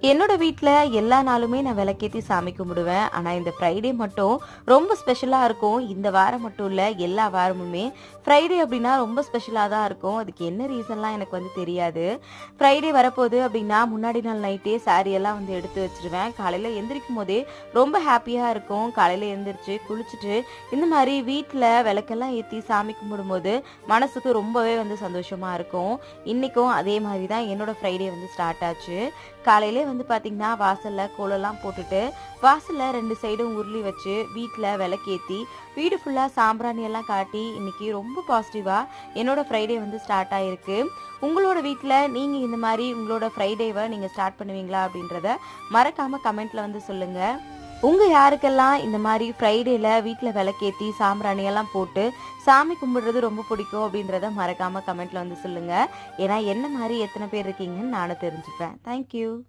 என்னோட வீட்ல எல்லா நாளுமே நான் விளக்கேத்தி சாமி கும்பிடுவேன். ஆனா, இந்த ஃப்ரைடே மட்டும் ரொம்ப ஸ்பெஷலா இருக்கும். இந்த வாரம் மட்டும் இல்ல, எல்லா வாரமுமே. ஃப்ரைடே அப்டின்னா ரொம்ப ஸ்பெஷலா தான் இருக்கும். அதுக்கு என்ன ரீசன்லாம் எனக்கு தெரியாது. ஃப்ரைடே வரப்போது அப்டின்னா, முன்னாடி நாள் நைட்டே சாரி எல்லாம் எடுத்து வச்சுருவேன். காலையில எந்திரிக்கும்போதே ரொம்ப ஹாப்பியா இருக்கும். காலையில எந்திரிச்சு, குளிச்சுட்டு, இந்த மாரி வீட்ல விளக்கெல்லாம் ஏத்தி சாமி கும்பிடும்போது, மனசுக்கு ரொம்பவே சந்தோஷமா இருக்கும். இன்னைக்கும் அதே மாரி தான் என்னோட ஃப்ரைடே ஸ்டார்ட் ஆச்சு. காலையிலே பார்த்தீங்கன்னா, வாசல்ல கோலம்லாம் போட்டுட்டு, வாசல்ல 2 சைடும் உருளி வச்சு, வீட்ல விளக்கேத்தி, வீடு ஃபுல்லா சாம்பிராணி எல்லாம் காட்டி, இன்னைக்கு ரொம்ப பாசிட்டிவா என்னோட ஃப்ரைடே ஸ்டார்ட் ஆயிருக்கு. உங்களோட வீட்ல நீங்க இந்த மாரி உங்களோட ஃப்ரைடேவ நீங்க ஸ்டார்ட் பண்ணுவீங்களா? அப்படின்றத மறக்காம கமெண்ட்ல சொல்லுங்க. உங்க யாருக்கெல்லாம் இந்த மாரி ஃப்ரைடேல வீட்ல விளக்கேத்தி, சாம்பிராணி எல்லாம் போட்டு, சாமி கும்பிடுறது ரொம்ப பிடிக்கும் அப்படின்றத மறக்காம கமெண்ட்ல சொல்லுங்க. ஏன்னா, என்ன மாரி எத்தன பேர் இருக்கீங்கன்னு நானும் தெரிஞ்சுப்பேன். Thank you.